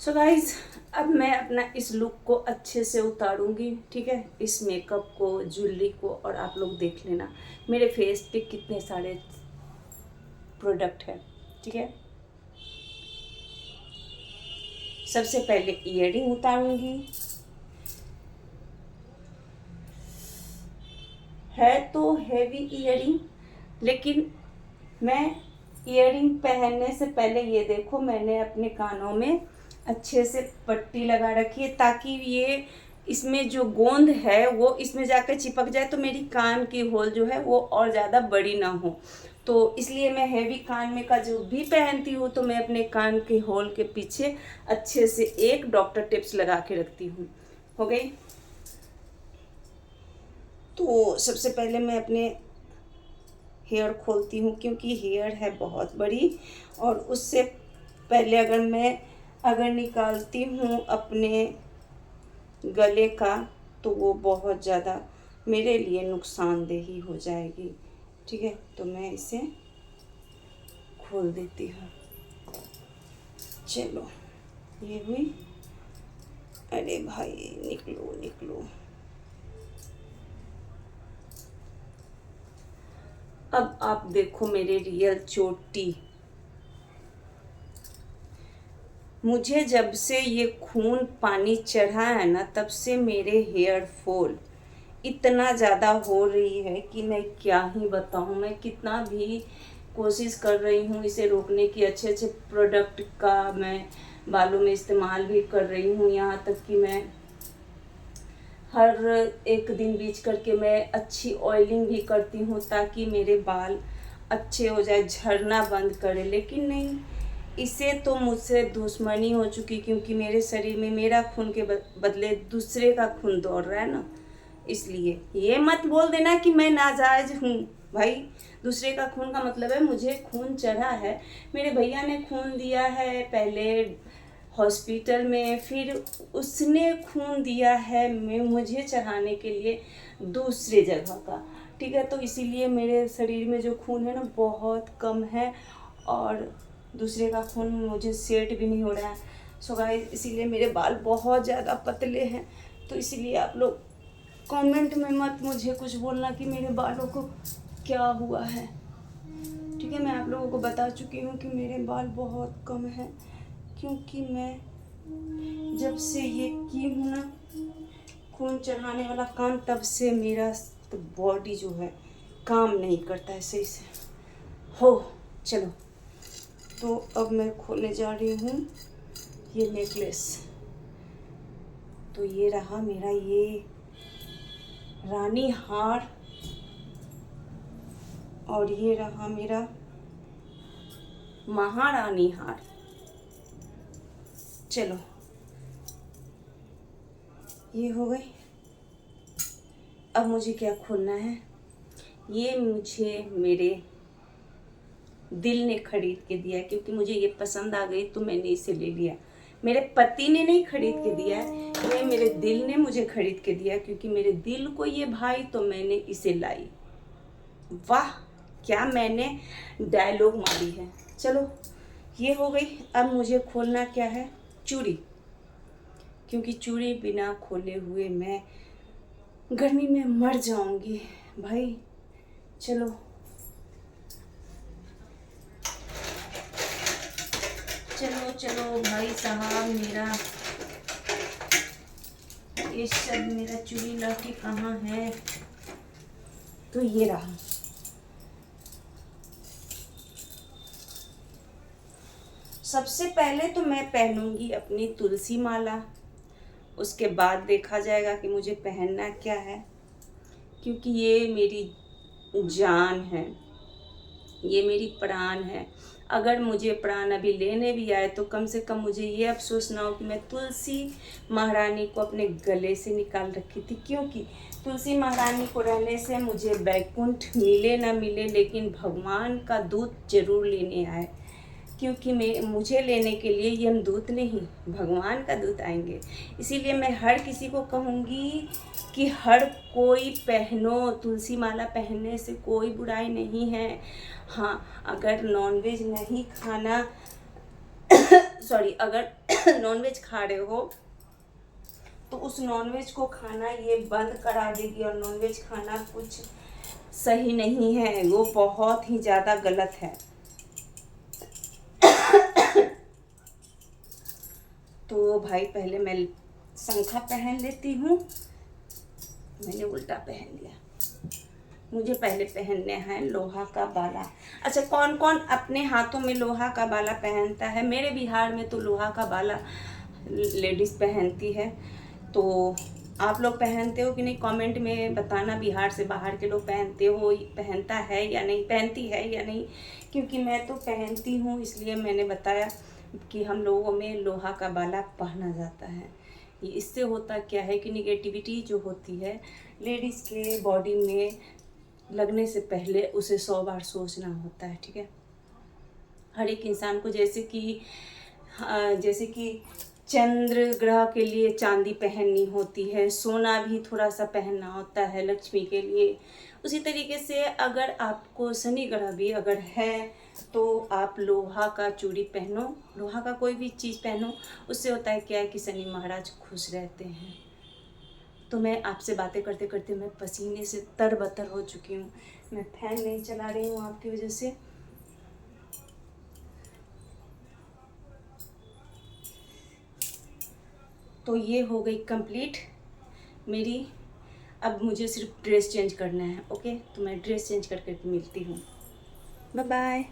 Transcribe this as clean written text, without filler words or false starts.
So guys, अब मैं अपना इस लुक को अच्छे से उतारूंगी, ठीक है। इस मेकअप को, ज्वेलरी को, और आप लोग देख लेना मेरे फेस पे कितने सारे प्रोडक्ट है, ठीक है। सबसे पहले ईयरिंग उतारूंगी। है तो हैवी ईयरिंग, लेकिन मैं ईयरिंग पहनने से पहले ये देखो, मैंने अपने कानों में अच्छे से पट्टी लगा रखी है, ताकि ये इसमें जो गोंद है वो इसमें जाकर चिपक जाए, तो मेरी कान की होल जो है वो और ज़्यादा बड़ी ना हो। तो इसलिए मैं हैवी कान में का जो भी पहनती हूँ, तो मैं अपने कान के होल के पीछे अच्छे से एक डॉक्टर टिप्स लगा के रखती हूँ। हो गई। तो सबसे पहले मैं अपने हेयर खोलती हूँ, क्योंकि हेयर है बहुत बड़ी, और उससे पहले अगर निकालती हूँ अपने गले का, तो वो बहुत ज़्यादा मेरे लिए नुकसानदेही हो जाएगी, ठीक है। तो मैं इसे खोल देती हूँ। चलो, ये हुई। अरे भाई, निकलो निकलो। अब आप देखो मेरे रियल चोटी। मुझे जब से ये खून पानी चढ़ा है ना, तब से मेरे हेयर फॉल इतना ज़्यादा हो रही है कि मैं क्या ही बताऊँ। मैं कितना भी कोशिश कर रही हूँ इसे रोकने की, अच्छे अच्छे प्रोडक्ट का मैं बालों में इस्तेमाल भी कर रही हूँ, यहाँ तक कि मैं हर एक दिन बीच करके मैं अच्छी ऑयलिंग भी करती हूँ, ताकि मेरे बाल अच्छे हो जाए, झड़ना बंद करे। लेकिन नहीं, इसे तो मुझसे दुश्मनी हो चुकी, क्योंकि मेरे शरीर में मेरा खून के बदले दूसरे का खून दौड़ रहा है ना। इसलिए ये मत बोल देना कि मैं नाजायज हूँ। भाई, दूसरे का खून का मतलब है मुझे खून चढ़ा है, मेरे भैया ने खून दिया है पहले हॉस्पिटल में, फिर उसने खून दिया है मुझे चढ़ाने के लिए दूसरे जगह का, ठीक है। तो इसीलिए मेरे शरीर में जो खून है ना बहुत कम है, और दूसरे का खून मुझे सेट भी नहीं हो रहा है। सो गाइस, इसीलिए मेरे बाल बहुत ज़्यादा पतले हैं। तो इसीलिए आप लोग कमेंट में मत मुझे कुछ बोलना कि मेरे बालों को क्या हुआ है, ठीक है। मैं आप लोगों को बता चुकी हूँ कि मेरे बाल बहुत कम हैं, क्योंकि मैं जब से ये की हूँ ना खून चढ़ाने वाला काम, तब से मेरा बॉडी जो है काम नहीं करता है सही से। हो, चलो। तो अब मैं खोलने जा रही हूँ ये नेकलेस। तो ये रहा मेरा ये रानी हार, और ये रहा मेरा महारानी हार। चलो, ये हो गई। अब मुझे क्या खोलना है, ये मुझे मेरे दिल ने खरीद के दिया, क्योंकि मुझे ये पसंद आ गई तो मैंने इसे ले लिया। मेरे पति ने नहीं खरीद के दिया है, ये मेरे दिल ने मुझे खरीद के दिया, क्योंकि मेरे दिल को ये भाई, तो मैंने इसे लाई। वाह, क्या मैंने डायलॉग मारी है। चलो, ये हो गई। अब मुझे खोलना क्या है, चूड़ी, क्योंकि चूड़ी बिना खोले हुए मैं गर्मी में मर जाऊंगी भाई। चलो, चलो चलो भाई साहब, मेरा ये सब मेरा चूड़ी लौकी कहाँ है। तो ये रहा। सबसे पहले तो मैं पहनूंगी अपनी तुलसी माला, उसके बाद देखा जाएगा कि मुझे पहनना क्या है, क्योंकि ये मेरी जान है, ये मेरी प्राण है। अगर मुझे प्राण अभी लेने भी आए, तो कम से कम मुझे ये अफसोस ना हो कि मैं तुलसी महारानी को अपने गले से निकाल रखी थी। क्योंकि तुलसी महारानी को रहने से मुझे बैकुंठ मिले ना मिले, लेकिन भगवान का दूत जरूर लेने आए, क्योंकि मुझे लेने के लिए यमदूत नहीं, भगवान का दूत आएंगे। इसीलिए मैं हर किसी को कहूँगी कि हर कोई पहनो, तुलसी माला पहनने से कोई बुराई नहीं है। हाँ, अगर नॉनवेज नहीं खाना सॉरी, अगर नॉनवेज खा रहे हो तो उस नॉनवेज को खाना ये बंद करा देगी। और नॉनवेज खाना कुछ सही नहीं है, वो बहुत ही ज़्यादा गलत है। तो भाई पहले मैं शंखा पहन लेती हूँ। मैंने उल्टा पहन लिया। मुझे पहले पहनने हैं लोहा का बाला। अच्छा, कौन कौन अपने हाथों में लोहा का बाला पहनता है? मेरे बिहार में तो लोहा का बाला लेडीज़ पहनती है। तो आप लोग पहनते हो कि नहीं, कमेंट में बताना। बिहार से बाहर के लोग पहनते हो, पहनता है या नहीं, पहनती है या नहीं? क्योंकि मैं तो पहनती हूँ, इसलिए मैंने बताया कि हम लोगों में लोहा का बाला पहना जाता है। ये इससे होता क्या है कि निगेटिविटी जो होती है लेडीज़ के बॉडी में लगने से पहले उसे 100 बार सोचना होता है, ठीक है। हर एक इंसान को जैसे कि चंद्र ग्रह के लिए चांदी पहननी होती है, सोना भी थोड़ा सा पहनना होता है लक्ष्मी के लिए। उसी तरीके से अगर आपको शनि ग्रह भी अगर है तो आप लोहा का चूड़ी पहनो, लोहा का कोई भी चीज़ पहनो। उससे होता है क्या है कि शनि महाराज खुश रहते हैं। तो मैं आपसे बातें करते करते मैं पसीने से तरबतर हो चुकी हूँ। मैं फैन नहीं चला रही हूँ आपकी वजह से। तो ये हो गई कंप्लीट मेरी। अब मुझे सिर्फ ड्रेस चेंज करना है। ओके, तो मैं ड्रेस चेंज करके मिलती हूँ। Bye bye.